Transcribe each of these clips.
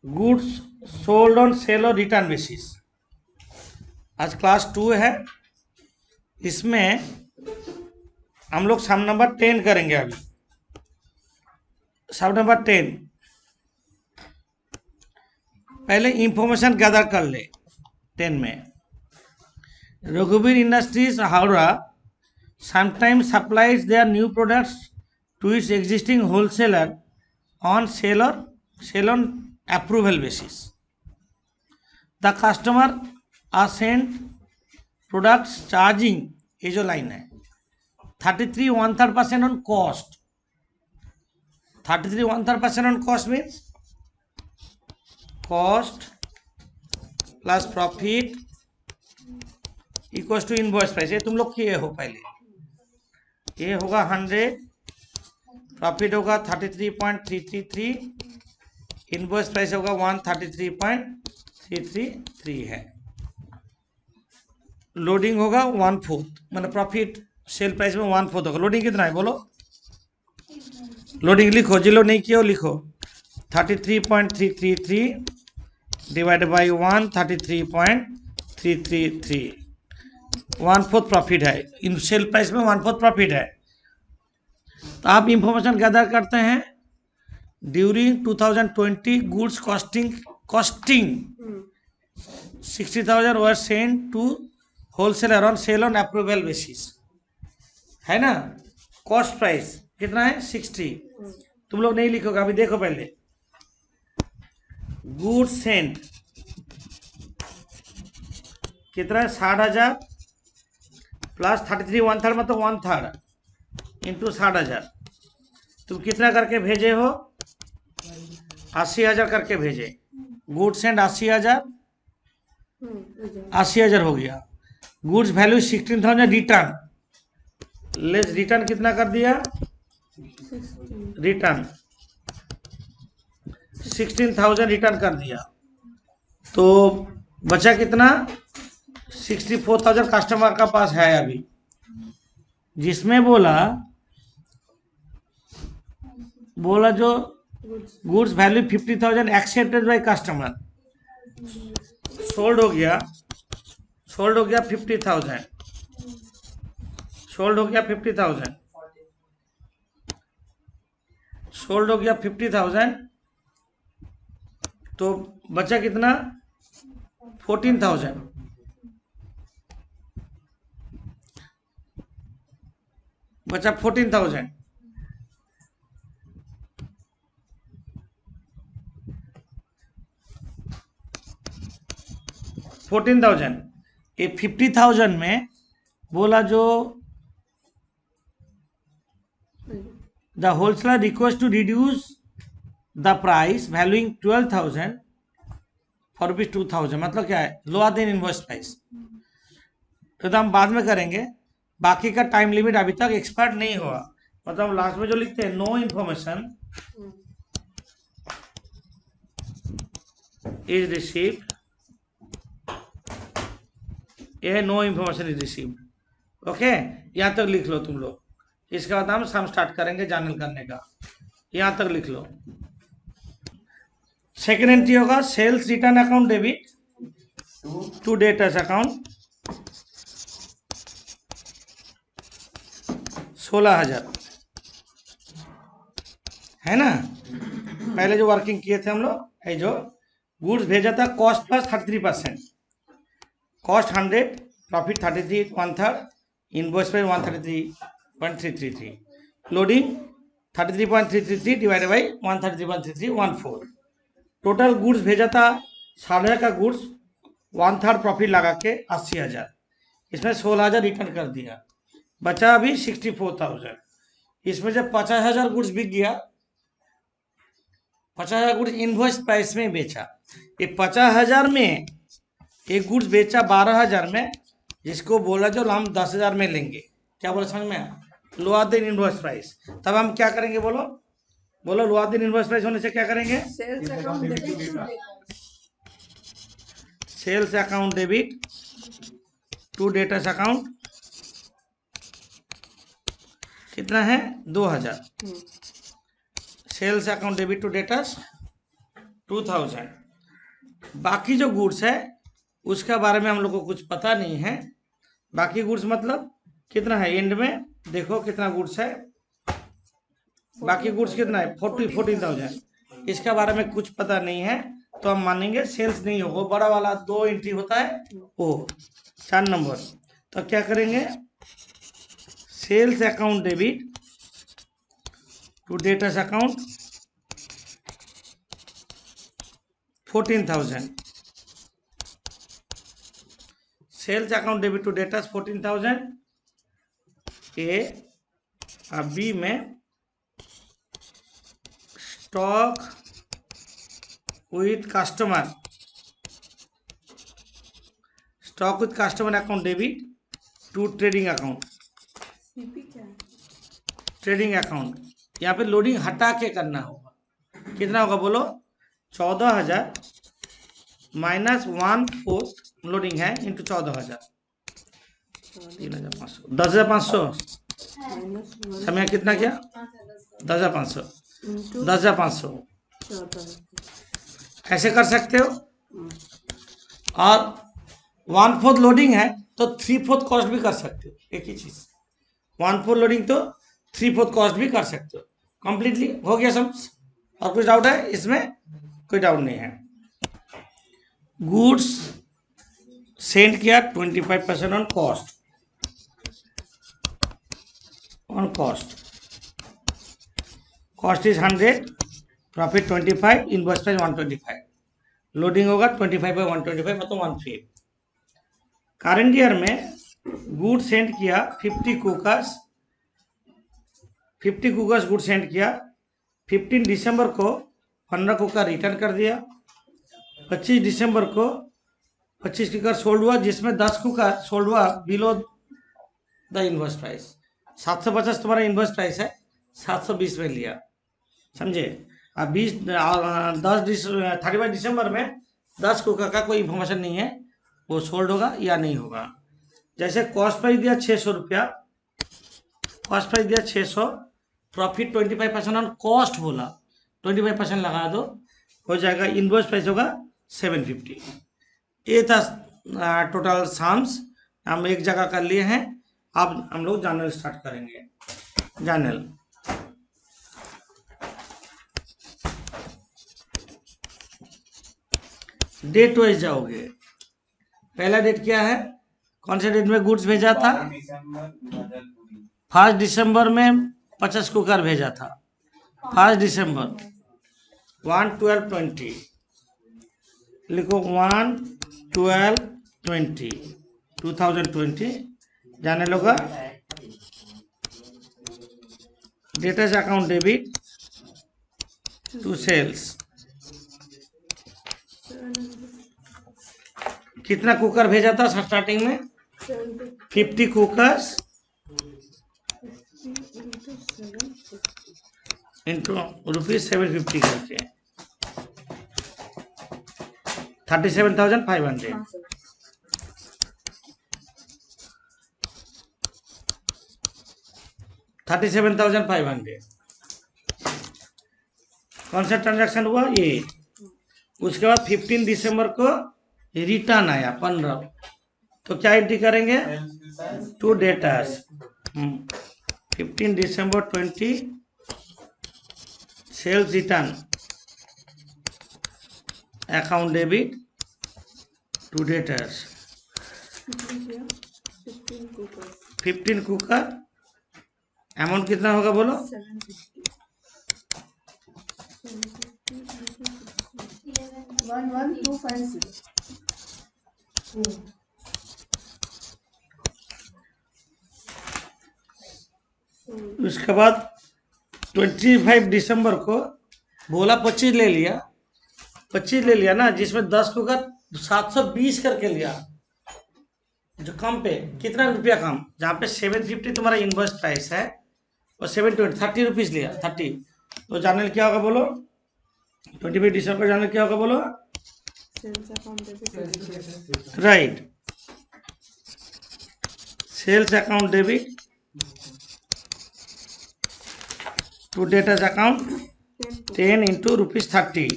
Goods sold on sale और return basis. आज class 2 है, इसमें हम लोग सम नंबर 10 करेंगे। अभी सम नंबर 10 पहले इंफॉर्मेशन गैदर कर ले। 10 में रघुवीर industries Howrah sometimes supplies their new products to its existing wholesaler on sale on approval basis. The customer are sent products charging, ये जो लाइन है 33 1/3% on cost. 33 1/3% on cost means cost plus profit equals to invoice price. ये तुम लोग किए हो पहले। ये होगा 100, प्रॉफिट होगा 33.333, इनवॉइस प्राइस होगा 133.333 है। लोडिंग होगा 1/4, मतलब प्रॉफिट सेल प्राइस में 1/4 होगा। लोडिंग कितना है बोलो? लोडिंग लिखो, जिलो नहीं किया लिखो 33.333 डिवाइड बाई 133.333, 1/4 प्रॉफिट है। इन सेल प्राइस में 1/4 प्रॉफिट है। तो आप इंफॉर्मेशन गैदर करते हैं during 2020 goods costing 60,000 were sent to wholesaler on sale on approval basis, है ना। कॉस्ट प्राइस कितना है? 60। तुम लोग नहीं लिखोगे, अभी देखो पहले। गुड्स सेंट कितना है? 60,000 प्लस 33 1/3 मतलब 1/3 इंटू 60,000। तुम कितना करके भेजे हो? 80,000 करके भेजे। गुड्स एंड 80,000 हो गया। Goods value 16,000 return, less return कितना कर दिया? रिटर्न 16,000 रिटर्न कर दिया। तो बचा कितना? 64,000 कस्टमर का पास है अभी, जिसमें बोला जो goods value 50,000 accepted by customer, sold हो गया 50,000, सोल्ड हो गया 50,000, तो बचा कितना? 14,000। बचा 14,000। ये 50,000 में बोला जो the wholesaler request to reduce the price valuing 12,000 for rupees 2,000, मतलब क्या है? Lower than invoice price. तो हम बाद में करेंगे, बाकी का टाइम लिमिट अभी तक एक्सपायर नहीं हुआ। मतलब लास्ट में जो लिखते हैं नो इन्फॉर्मेशन इज रिसीव्ड, ये no information is received. Okay, यहाँ तक लिख लो तुम लोग। इसके बाद हम सम स्टार्ट करेंगे जानल करने का। यहाँ तक लिख लो। सेकेंड एंट्री होगा sales return account debit to debtors account 16,000, है ना। पहले जो वर्किंग किए थे हम लोग, ये जो गुड्स भेजा था cost plus 33%, cost 100, profit 33 1/3, invoice price 133.333, loading 33.333 divided by 133.33 1/4। Total goods भेजा था 60,000 का गुड्स, 1/3 प्रॉफिट लगा के 80,000, इसमें 16,000 रिटर्न कर दिया। बचा अभी 64,000। इसमें जब 50,000 गुड्स बिक गया, 50,000 गुड्स इनवॉइस प्राइस में बेचा। ये 50,000 में एक गुड्स बेचा 12,000 में, जिसको बोला जो हम 10,000 में लेंगे। क्या बोला समझ में? Lower than invoice price. तब हम क्या करेंगे? बोलो लोअर देन इनवॉइस प्राइस होने से क्या करेंगे? Sales account debit to debtors account कितना है? 2,000। Sales account debit to debtors 2000। बाकी जो गुड्स है उसके बारे में हम लोग को कुछ पता नहीं है। बाकी गुड्स मतलब कितना है, एंड में देखो कितना गुड्स है, बाकी गुड्स कितना है 14,000। इसके बारे में कुछ पता नहीं है तो हम मानेंगे सेल्स नहीं होगा। बड़ा वाला 2 एंट्री होता है वो 4 नंबर। तो क्या करेंगे, sales account debit to debtors account 14,000। Sales account debit to debtors 14,000 A. और बी में stock with customer, stock with customer account debit to trading account. Trading account यहाँ पे लोडिंग हटा के करना होगा। कितना होगा बोलो, 14,000 माइनस 1/4 लोडिंग है इंटू 14,000, 3,500, 10,500। समय कितना किया, 10,500, 10,500 ऐसे कर सकते हो। और 1/4 लोडिंग है तो 3/4 कॉस्ट भी कर सकते हो। एक ही चीज 1/4 लोडिंग तो 3/4 कॉस्ट भी कर सकते हो। कंप्लीटली हो गया समझ। और कुछ डाउट है इसमें? कोई डाउट नहीं है। गुड्स सेंड किया 25% on cost, on cost. Cost is 100, profit 25, invoice price 125। Loading होगा 25/125 मतलब 1/5। करंट ईयर में गुड सेंड किया 50 कुकर्स, 50 कुकर्स गुड सेंड किया। 15 दिसंबर को 15 कुकर रिटर्न कर दिया। 25 दिसंबर को 25 कुकर सोल्ड हुआ, जिसमें 10 कुकर सोल्ड हुआ बिलो द इनवॉइस प्राइस। 750 तुम्हारा इनवॉइस प्राइस है, 720 में लिया, समझे। अब 31 दिसंबर में 10 कुकर का कोई इन्फॉर्मेशन नहीं है, वो सोल्ड होगा या नहीं होगा। जैसे कॉस्ट प्राइस दिया 600 रुपया, कॉस्ट प्राइस दिया 600, प्रॉफिट 25% ऑन कॉस्ट बोला, 25% लगा दो, हो जाएगा। इनवॉइस प्राइस होगा 750। ये था टोटल साम्स, हम एक जगह कर लिए हैं। अब हम लोग जर्नल स्टार्ट करेंगे। जर्नल डेट वाइज जाओगे। पहला डेट क्या है, कौन से डेट में गुड्स भेजा था? 1 दिसंबर में 50 कुकर भेजा था। 1 दिसंबर 1/12/20 लिखो, 1/12/20 2020 जाने लोगा। Debtors account debit to sales, कितना कुकर भेजा था स्टार्टिंग में? 50 कुकर्स इंटू ₹750 करके 37,500। कौन सा ट्रांजैक्शन हुआ ये? उसके बाद 15 दिसंबर को रिटर्न आया 15, तो क्या एंट्री करेंगे? टू डेटर्स 15 दिसंबर 20 sales return account debit to debtors 15 cooker. Amount कितना होगा बोलो? 11,250। उसके बाद 25 दिसंबर को बोला 25 ले लिया, 25 ले लिया ना, जिसमें 10 कुकर 720 करके लिया, जो कम पे कितना रुपया कम, जहाँ पे 750 तुम्हारा इनवॉइस प्राइस है और 720 30 रुपीज लिया 30, तो जानल क्या होगा बोलो? 25 दिसंबर जानल क्या होगा बोलो? Right, sales account debit to debtors account 10 into ₹30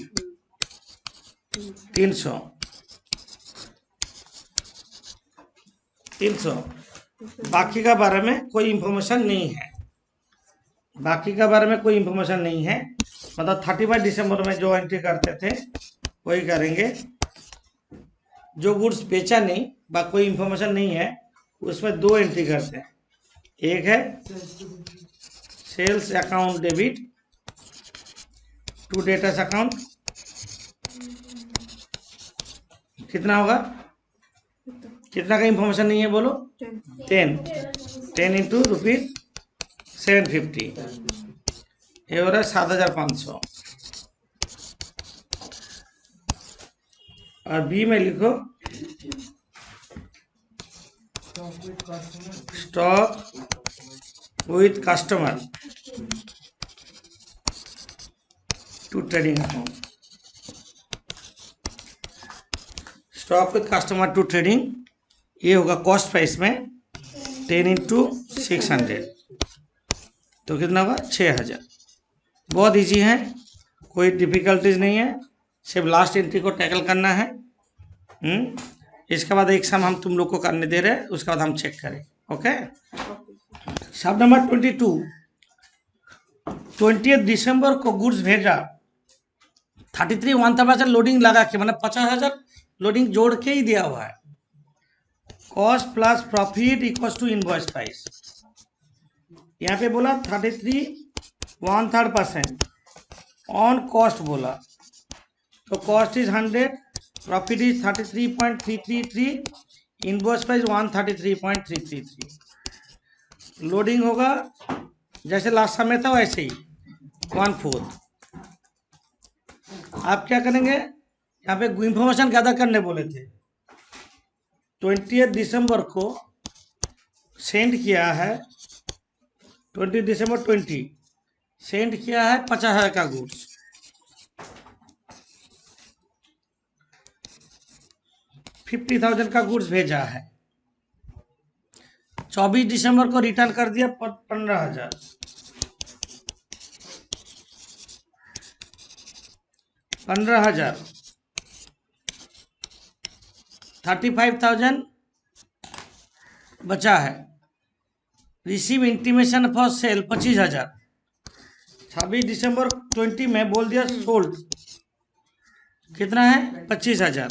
300 300। बाकी का बारे में कोई इंफॉर्मेशन नहीं है, बाकी का बारे में कोई इंफॉर्मेशन नहीं है। मतलब 31 दिसंबर में जो एंट्री करते थे वही करेंगे। जो गुड्स बेचा नहीं बा कोई इंफॉर्मेशन नहीं है उसमें 2 एंट्री करते हैं। एक है sales account debit to debtors account, कितना होगा, कितना का इंफॉर्मेशन नहीं है बोलो, 10 इंटू ₹750, ये हो रहा है 7,500। और बी में लिखो stock with customer to trading account, stock with customer to trading, ये होगा कॉस्ट प्राइस में 10 इंटू 600, तो कितना होगा 6,000। बहुत इजी है, कोई डिफिकल्टीज नहीं है, सिर्फ लास्ट एंट्री को टैकल करना है। इसके बाद एक सम हम तुम लोग को करने दे रहे हैं, उसके बाद हम चेक करें। ओके, सब नंबर 22, 20 दिसंबर को गुड्स भेजा 33 1,000 लोडिंग लगा के, मतलब 50,000 लोडिंग जोड़ के ही दिया हुआ है। Cost plus profit equals to invoice price. यहाँ पे बोला 33 1/3% ऑन कॉस्ट बोला, तो cost is 100, profit is 33.333, invoice price 133.333। Loading होगा जैसे लास्ट समय था वैसे ही 1/4। आप क्या करेंगे, यहाँ पे इंफॉर्मेशन गैदर करने बोले थे। 20 दिसंबर को सेंड किया है, 20 दिसंबर 20 सेंड किया है 50,000 का गुड्स, 50,000 का गुड्स भेजा है। 24 दिसंबर को रिटर्न कर दिया 15,000, 35,000 बचा है। रिसीव इंटीमेशन फॉर सेल 25,000, 26 दिसंबर 20 में बोल दिया सोल्ड, कितना है 25,000,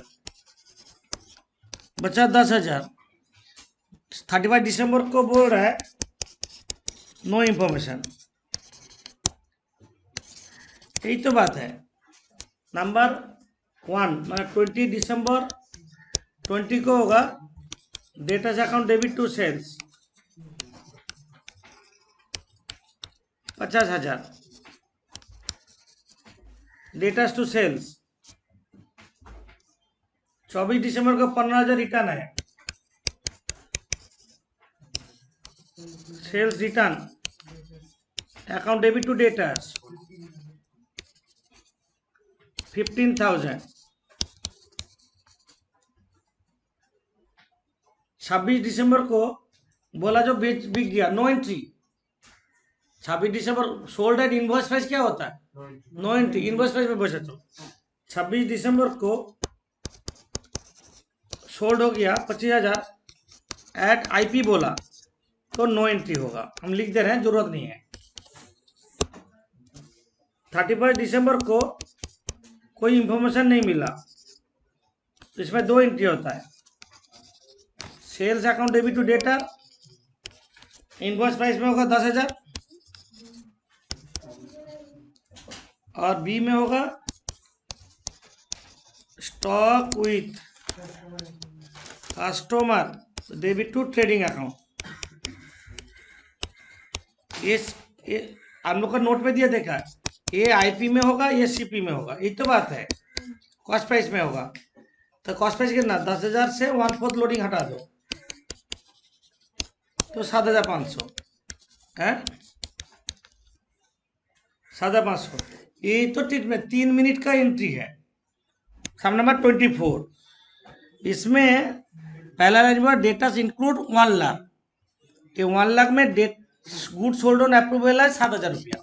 बचा 10,000। 31 दिसंबर को बोल रहा है नो इंफॉर्मेशन, यही तो बात है। नंबर 1 मतलब 20 दिसंबर 20 को होगा debtors account debit to sales 50,000, debtors to sales. 24 दिसंबर को 15,000 रिटर्न है, sales return account debit to debtors 15,000। 26 दिसंबर को बोला जो बिक गया, नो एंट्री। 26 दिसंबर सोल्ड एट इनवॉइस प्राइस क्या होता है, नो एंट्री, इनवॉइस प्राइस में बचा। तो 26 दिसंबर को सोल्ड हो गया 25,000 एट आईपी बोला, तो नो एंट्री होगा, हम लिख दे रहे हैं, जरूरत नहीं है। 31 दिसंबर को कोई इंफॉर्मेशन नहीं मिला, तो इसमें 2 एंट्री होता है, sales account debit to debtor, invoice price में होगा 10,000, और बी में होगा stock with customer debit to trading account. ये आप लोग का नोट में दिया देखा, ये आईपी में होगा, ये सीपी में होगा, ये तो बात है। कॉस्ट प्राइस में होगा, तो कॉस्ट प्राइस कितना, 10,000 से 1/4 लोडिंग हटा दो तो 7,500 है, 7,500। ये तो 3 मिनट का एंट्री है। सब नंबर 24, इसमें पहला लाइन डेटा इंक्लूड 1 लाख, ये 1 लाख में गुड सोल्ड ऑन अप्रूवल है 7,000 रुपया,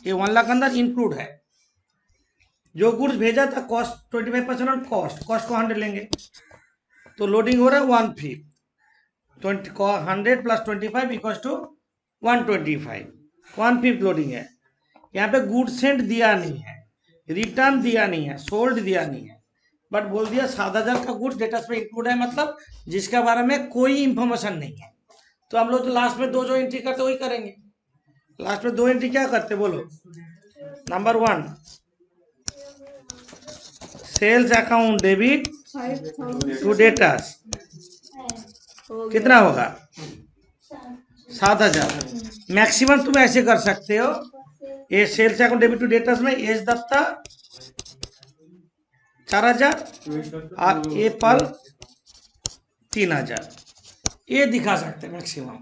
ये 1 लाख अंदर इंक्लूड है। जो गुड्स भेजा था कॉस्ट 25% ऑन कॉस्ट को 100 लेंगे, तो लोडिंग हो रहा है 1/5, 100 + 25 = 125, 1/5 लोडिंग है। यहाँ पे गुड सेंट दिया नहीं है, रिटर्न दिया नहीं है, सोल्ड दिया नहीं है, बट बोल दिया 7,000 का गुड्स डेटा में इंक्लूड है, मतलब जिसके बारे में कोई इंफॉर्मेशन नहीं है। तो हम लोग तो लास्ट में दो जो एंट्री करते वही करेंगे। लास्ट में 2 एंट्री क्या करते बोलो? Number 1, sales account debit to debtors, कितना होगा? 7,000। मैक्सिमम तुम ऐसे कर सकते हो, ये sales account debit to dates में एज दत्ता 4,000 और ए पल 3,000, ये दिखा सकते हैं maximum.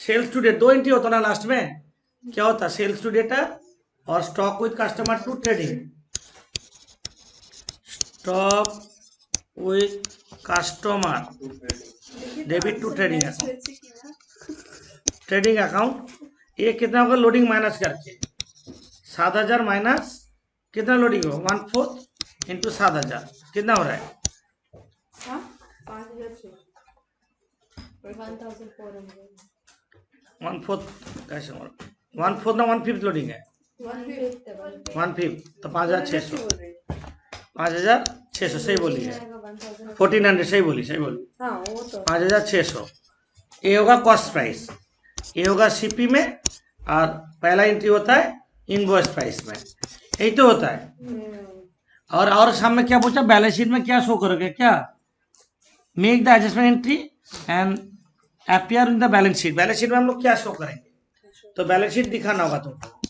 Sales to date 2 entry होता ना लास्ट में, क्या होता? सेल्स टू डेटा और stock with customer to trading, stock with customer debit to trading account, trading account. ये कितना होगा लोडिंग माइनस करके? 7,000 माइनस कितना लोडिंग हो? 1/4 इंटू 7,000 कितना हो रहा है? 1/4 कैसे हो? 1/4 ना 1/5 लोडिंग है? 1/5 तो 5,600, 5,600 सही बोली है, 1,400 सही बोली 5,600। ये होगा कॉस्ट प्राइस, ये होगा सीपी में, और पहला एंट्री होता है इनवॉइस प्राइस में, यही तो होता है। और सामने क्या पूछा? बैलेंस शीट में क्या शो करोगे? क्या? Make the adjustment entry and appear in the balance sheet. Balance sheet में हम लोग क्या शो करेंगे? तो बैलेंस शीट दिखाना होगा तुमको,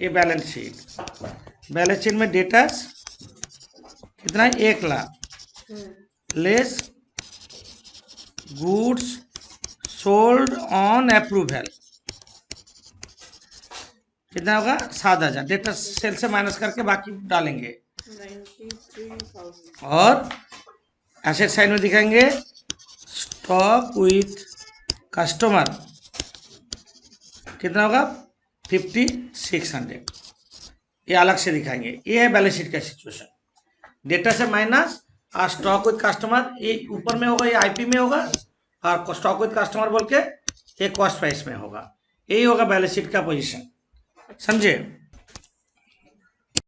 ये बैलेंस शीट में डेटा कितना है? 1 lakh less goods sold on approval, कितना होगा? 7,000। डेटा सेल से माइनस करके बाकी डालेंगे, 93,000। और एसेट साइड में दिखाएंगे स्टॉक विथ कस्टमर, कितना होगा? 5,600, ये अलग से दिखाएंगे। ये है बैलेंस शीट का सिचुएशन, डेटा से माइनस और स्टॉक विथ कस्टमर, ये ऊपर में होगा, ये आईपी में होगा, और स्टॉक विथ कस्टमर बोल के ये कॉस्ट प्राइस में होगा। यही होगा बैलेंस शीट का पोजीशन, समझे?